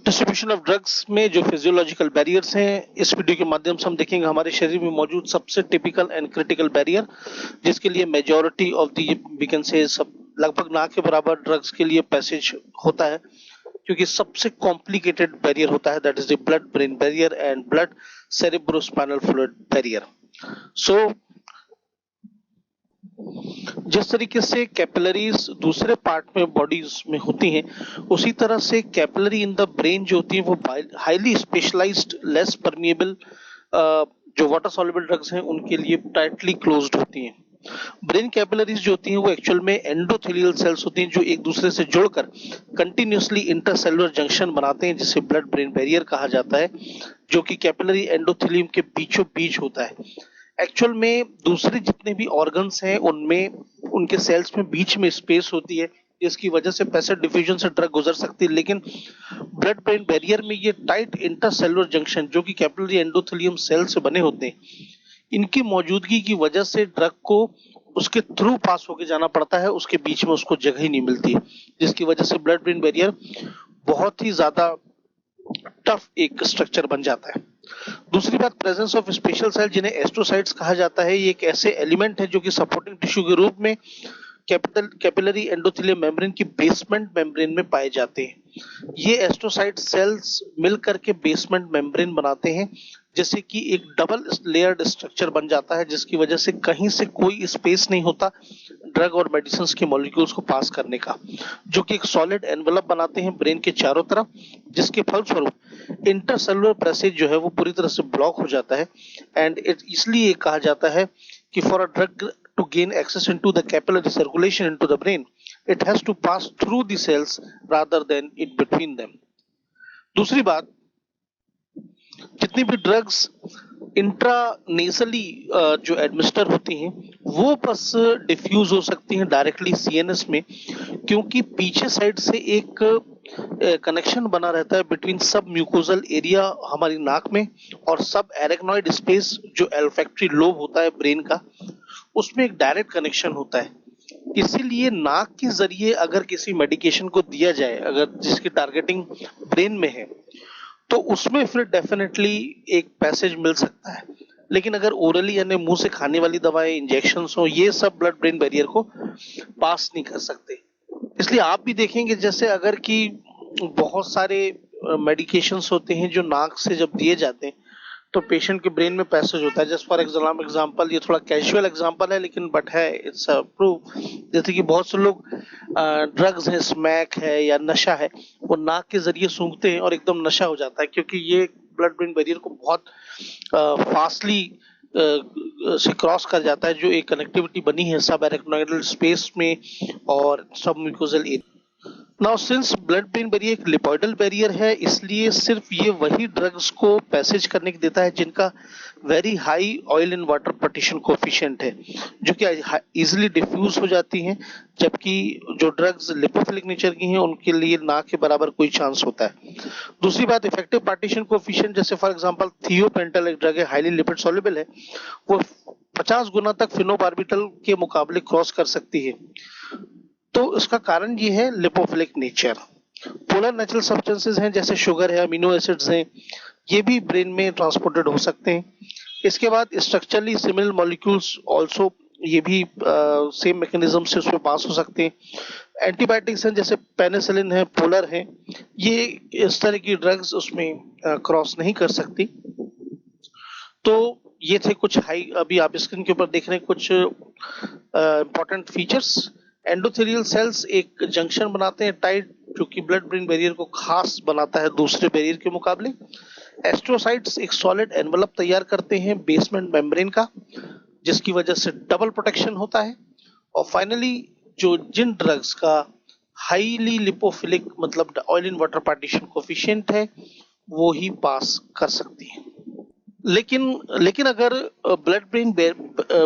Distribution of drugs में जो physiological barriers हैं, इस वीडियो के माध्यम से हम देखेंगे हमारे शरीर में मौजूद सबसे टिपिकल एंड क्रिटिकल बैरियर, जिसके लिए majority of the we can say सब लगभग ना के बराबर ड्रग्स के लिए पैसेज होता है, क्योंकि सबसे कॉम्प्लिकेटेड बैरियर होता है, that is the blood brain barrier and blood cerebrospinal fluid barrier. So जिस तरीके से कैपिलरीज दूसरे पार्ट में बॉडीज में होती हैं, उसी तरह से कैपिलरी इन द ब्रेन जो होती है वो हाईली स्पेशलाइज्ड लेस परमिएबल जो वाटर सॉल्युबल ड्रग्स हैं उनके लिए टाइटली क्लोज्ड होती हैं। ब्रेन कैपिलरीज जो होती हैं वो एक्चुअल में एंडोथेलियल सेल्स होती हैं जो एक दूसरे से जुड़कर कंटिन्यूसली इंटरसेलुलर जंक्शन बनाते हैं, जिसे ब्लड ब्रेन बैरियर कहा जाता है, जो कि कैपिलरी एंडोथेलियम के बीचों बीच होता है। एक्चुअल में दूसरे जितने भी ऑर्गन्स हैं उनमें उनके सेल्स में बीच में स्पेस होती है, जिसकी वजह से पैसिव डिफ्यूजन से ड्रग गुजर सकती है, लेकिन ब्लड ब्रेन बैरियर में ये टाइट इंटरसेलुलर जंक्शन जो कि कैपिलरी एंडोथेलियम सेल से बने होते हैं, इनकी मौजूदगी की वजह से ड्रग को उसके थ्रू पास होके जाना पड़ता है, उसके बीच में उसको जगह ही नहीं मिलती, जिसकी वजह से ब्लड ब्रेन बैरियर बहुत ही ज्यादा टफ एक स्ट्रक्चर बन जाता है। दूसरी बात, प्रेजेंस ऑफ स्पेशल सेल जिन्हें एस्ट्रोसाइट्स कहा जाता है, ये एक ऐसे एलिमेंट है जो कि सपोर्टिंग टिश्यू के रूप में कैपिलरी एंडोथेलियम मेम्ब्रेन की बेसमेंट मेम्ब्रेन में पाए जाते हैं। ये एस्ट्रोसाइट सेल्स मिलकर के बेसमेंट मेम्ब्रेन बनाते हैं, जैसे कि एक डबल लेयर्ड स्ट्रक्चर बन जाता है, जिसकी वजह से कहीं से कोई स्पेस नहीं होता ड्रग और मेडिसिन के मॉलिक्यूल्स को पास करने का, जो कि एक सॉलिड एनवेलप बनाते हैं ब्रेन के चारों तरफ, जिसके फलस्वरूप इंटरसेलुलर पैसेज जो है वो पूरी तरह से ब्लॉक हो जाता है। एंड इसलिए कहा जाता है कि for a drug to gain access into the capillary circulation into the brain, it has to pass through the cells rather than in between them. दूसरी बात, जितनी भी ड्रग्स इंट्रानेसली जो एडमिनिस्टर होती हैं वो बस डिफ्यूज हो सकती हैं डायरेक्टली सीएनएस में, क्योंकि पीछे साइड से एक कनेक्शन बना रहता है बिटवीन सब म्यूकोजल एरिया हमारी नाक में और सब एरेक्नॉइड स्पेस जो एल्फैक्टरी लोब होता है ब्रेन का, उसमें एक डायरेक्ट कनेक्शन होता है। इसीलिए नाक के जरिए अगर किसी मेडिकेशन को दिया जाए, अगर जिसकी टारगेटिंग ब्रेन में है, तो उसमें फिर डेफिनेटली एक पैसेज मिल सकता है, लेकिन अगर ओरली यानी मुंह से खाने वाली दवाएं, इंजेक्शन हो, ये सब ब्लड ब्रेन बैरियर को पास नहीं कर सकते। इसलिए आप भी देखेंगे जैसे अगर कि बहुत सारे मेडिकेशंस होते हैं जो नाक से जब दिए जाते हैं तो पेशेंट के ब्रेन में पैसेज होता है। जस्ट फॉर एग्जांपल, ये थोड़ा कैजुअल एग्जांपल है लेकिन बट है, इट्स प्रूव। जैसे कि बहुत से लोग ड्रग्स है, स्मैक है या नशा है, वो नाक के जरिए सूंघते हैं और एकदम नशा हो जाता है, क्योंकि ये ब्लड ब्रेन बैरियर को बहुत फास्टली से क्रॉस कर जाता है, जो एक कनेक्टिविटी बनी है सब एरेक्नोइडल स्पेस में और सब mucosal area. Now since blood brain barrier एक लिपोइडल बैरियर है, इसलिए सिर्फ ये वही ड्रग्स को पैसेज करने की देता है जिनका very high oil and water partition coefficient है, जो कि इजीली डिफ्यूज हो जाती हैं, जबकि जो ड्रग्स लिपोफिलिक नेचर की हैं उनके लिए ना के बराबर कोई चांस होता है। दूसरी बात, इफेक्टिव पार्टीशन कोफिशिएंट, जैसे फॉर एग्जांपल थियोपेंटल एक ड्रग है, हाईली लिपिड सॉल्युबल है, वो 50 गुना तक फिनोबार्बिटल के मुकाबले क्रॉस कर सकती है। तो इसका कारण ये है lipophilic nature. Polar natural substances हैं जैसे शुगर है, अमीनो एसिड्स हैं, ये भी ब्रेन में ट्रांसपोर्टेड हो सकते हैं। इसके बाद स्ट्रक्चरली सिमिलर मॉलिक्यूल्स आल्सो, ये भी सेम मैकेनिज्म से उसमें पास हो सकते हैं। एंटीबायोटिक्स हैं जैसे पेनिसिलिन है, पोलर है, ये इस तरह की ड्रग्स उसमें क्रॉस नहीं कर सकती। तो ये थे कुछ हाई, अभी आप स्क्रीन के ऊपर देख रहे हैं कुछ इंपॉर्टेंट फीचर्स। एंडोथेलियल सेल्स एक जंक्शन बनाते हैं टाइट, जो कि ब्लड ब्रेन बैरियर को खास बनाता है दूसरे बैरियर के मुकाबले। एस्ट्रोसाइट्स एक सॉलिड एनवेलप तैयार करते हैं बेसमेंट मेम्ब्रेन का, जिसकी वजह से डबल प्रोटेक्शन होता है। और फाइनली जो जिन ड्रग्स का हाईली लिपोफिलिक मतलब oil in water partition coefficient है, वो ही पास कर सकती है। लेकिन अगर ब्लड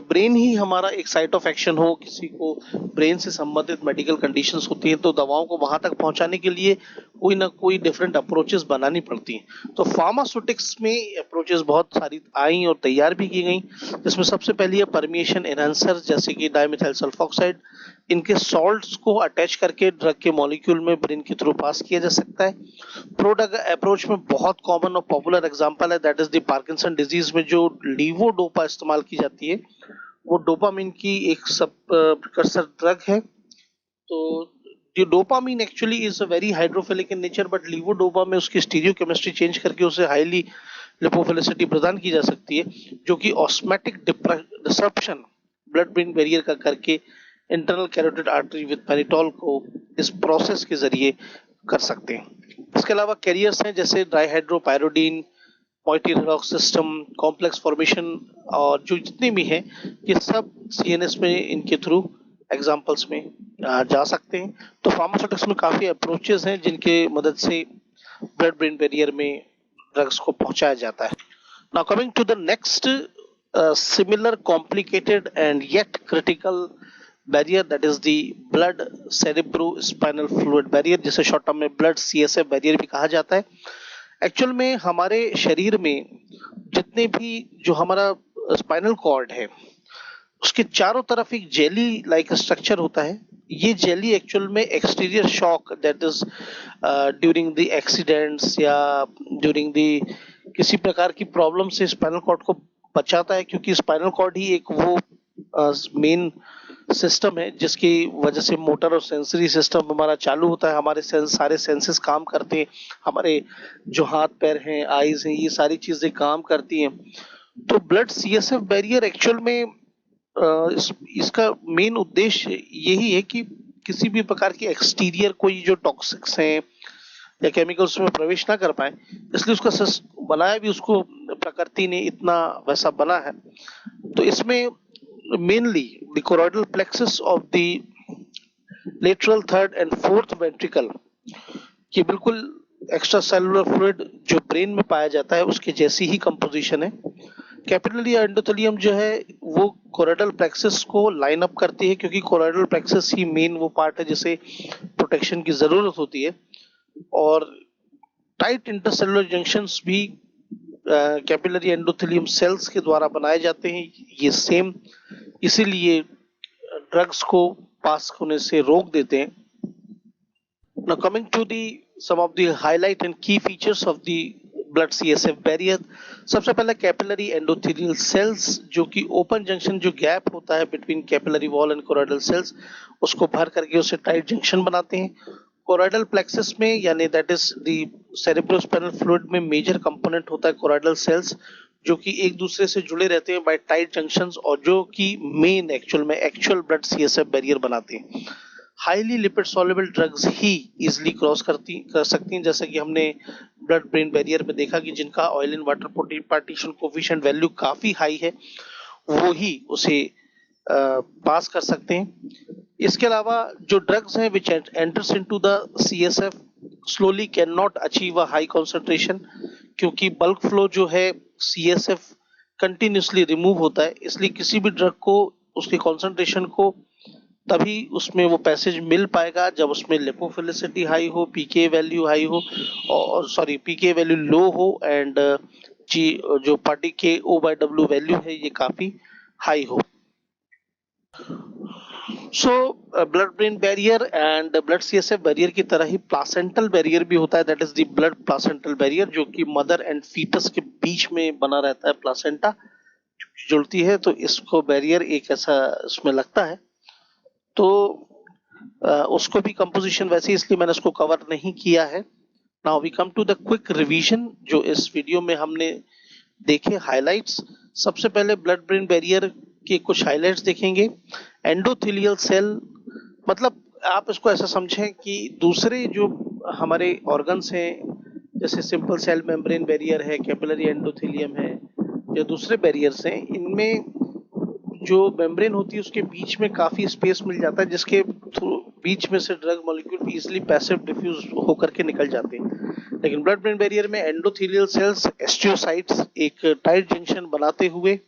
ब्रेन ही हमारा एक साइट ऑफ एक्शन हो, किसी को ब्रेन से संबंधित मेडिकल कंडीशंस होती हैं, तो दवाओं को वहां तक पहुंचाने के लिए कोई ना कोई डिफरेंट अप्रोचेस बनानी पड़ती हैं। तो फार्मास्यूटिक्स में अप्रोचेस बहुत सारी आई और तैयार भी की गई, जिसमें सबसे पहली है परमिएशन एनहांसर, जैसे कि डाइमिथाइल सल्फोक्साइड। इनके सॉल्ट्स को अटैच करके ड्रग के मॉलिक्यूल में ब्रेन के थ्रू पास किया जा सकता है। प्रोड्रग अप्रोच में बहुत कॉमन और पॉपुलर एग्जांपल है, that is the Parkinson disease में जो लीवोडोपा इस्तेमाल की जाती है। वो डोपामिन की एक सब प्रिकर्सर ड्रग है। तो ये dopamine actually is a very hydrophilic in nature, but levodopa में उसकी स्टीरियो केमिस्ट्री चेंज करके उसे हाईली लिपोफिलिसिटी प्रदान की जा सकती है, जो कि osmotic disruption blood brain barrier का करके इंटरनल कैरोटिड आर्टरी विद पेनिटोल को इस प्रोसेस के जरिए कर सकते हैं। इसके अलावा कैरियर्स हैं जैसे डाइहाइड्रोपायरोडीन, पॉइटी रिडॉक्स सिस्टम, कॉम्प्लेक्स फॉर्मेशन, और जो जितने भी हैं ये सब सीएनएस में इनके थ्रू एग्जाम्पल्स में जा सकते हैं। तो फार्मास्यूटिक्स में काफी अप्रोचेस हैं जिनके मदद से ब्लड ब्रेन बैरियर में ड्रग्स को पहुंचाया जाता है। Now coming to the next similar complicated and yet critical barrier, that is the blood cerebrospinal fluid barrier, जिसे शॉर्ट टर्म में ब्लड सीएसएफ बैरियर भी कहा जाता है। एक्चुअल में हमारे शरीर में जितने भी जो हमारा स्पाइनल कॉर्ड है उसके चारों तरफ एक जेली लाइक स्ट्रक्चर होता है। ये जेली एक्चुअल में exterior shock, that is during the accidents या ड्यूरिंग द किसी प्रकार की प्रॉब्लम से स्पाइनल कॉर्ड को बचाता है, क्योंकि स्पाइनल कॉर्ड ही एक वो मेन सिस्टम है जिसकी वजह से मोटर और सेंसरी सिस्टम हमारा चालू होता है, हमारे सारे सेंसेस काम करते हैं, हमारे जो हाथ पैर हैं, आईज हैं, ये सारी चीजें काम करती हैं। तो ब्लड सीएसएफ बैरियर एक्चुअल में इसका मेन उद्देश्य यही है कि किसी भी प्रकार की एक्सटीरियर कोई जो टॉक्सिक्स हैं या केमिकल्स में प्रवेश ना कर पाए, इसलिए उसका बनाया भी उसको प्रकृति ने इतना वैसा बना है। तो इसमें mainly the choroidal plexus of the lateral third and fourth ventricle की बिल्कुल एक्स्ट्रा सेलुलर फ्लूइड जो ब्रेन में पाया जाता है उसके जैसी ही कंपोजिशन है। कैपिलरी एंडोथेलियम जो है वो कोरोइडल प्लेक्सस को लाइन अप करती है, क्योंकि कोरोइडल प्लेक्सस ही मेन वो पार्ट है जिसे प्रोटेक्शन की जरूरत होती है। और टाइट इंटरसेलुलर जंक्शंस भी कैपिलरी एंडोथेलियम सेल्स के द्वारा बनाए जाते हैं, ये सेम इसीलिए ड्रग्स को पास होने से रोक देते हैं। Now coming to the some of the highlight and key features of the blood CSF barrier, सबसे पहले कैपिलरी एंडोथेलियल सेल्स, जो कि ओपन जंक्शन जो गैप होता है between capillary wall and choroidal cells उसको भर करके उसे टाइट जंक्शन बनाते हैं। कोरोइडल प्लेक्सस में यानी that is the cerebrospinal fluid में मेजर कंपोनेंट होता है कोरोइडल सेल्स, जो कि एक दूसरे से जुड़े रहते हैं बाय टाइट जंक्शंस और जो कि main actual blood CSF barrier बनाते हैं। हाईली लिपिड सॉल्युबल ड्रग्स ही इजिली क्रॉस कर सकती हैं, जैसे कि हमने ब्लड ब्रेन बैरियर में देखा कि जिनका oil in water partition coefficient value काफी हाई है वो ही उसे पास कर सकते हैं। इसके अलावा जो ड्रग्स हैं which enters into the CSF slowly can not achieve a high concentration, क्योंकि बल्क फ्लो जो है सीएसएफ कंटिन्यूसली रिमूव होता है, इसलिए किसी भी ड्रग को उसके कॉन्सेंट्रेशन को तभी उसमें वो पैसेज मिल पाएगा जब उसमें लिपोफिलिसिटी हाई हो, पीके वैल्यू हाई हो, और पीके वैल्यू लो हो, एंड जी जो पार्टी के O/W वैल्यू है ये काफी हाई हो। So blood brain barrier and blood CSF barrier की तरह ही प्लासेंटल बैरियर भी होता है, that is the blood placental barrier, जो कि मदर एंड फीटस के बीच में बना रहता है, प्लासेंटा जुड़ती है तो इसको बैरियर एक ऐसा इसमें लगता है। तो उसको भी कंपोजिशन वैसे, इसलिए मैंने उसको कवर नहीं किया है। Now we come to the quick revision जो इस वीडियो में हमने देखे हाइलाइट्स। सबसे पहले ब्लड ब्रेन बैरियर के कुछ हाइलाइट्स देखेंगे। एंडोथेलियल सेल, मतलब आप इसको ऐसा समझें कि दूसरे जो हमारे ऑर्गन्स हैं जैसे सिंपल सेल मेम्ब्रेन बैरियर है, कैपिलरी एंडोथेलियम है, या दूसरे बैरियर्स हैं, इनमें जो मेम्ब्रेन होती है उसके बीच में काफी स्पेस मिल जाता है जिसके बीच में से drug molecule easily passive diffuse होकर के निकल जाते हैं। लेकिन ब्लड ब्रेन बैरियर में एंडोथेलियल सेल्स एस्टियोसाइट्स एक टाइट जंक्शन बनाते हुए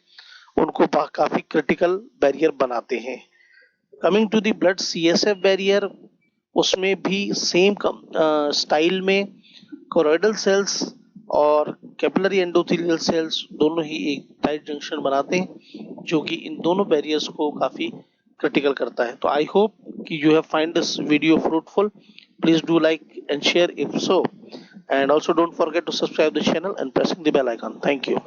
उनको काफी क्रिटिकल बैरियर बनाते हैं। Coming to the blood CSF barrier, उसमें भी सेम स्टाइल में कोरोइडल सेल्स और कैपिलरी एंडोथेलियल सेल्स दोनों ही एक टाइट जंक्शन बनाते हैं, जो कि इन दोनों बैरियर्स को काफी क्रिटिकल करता है। तो आई होप कि you have find this video fruitful. Please do like and share if so, and also don't forget to subscribe the channel and pressing the bell icon. Thank you.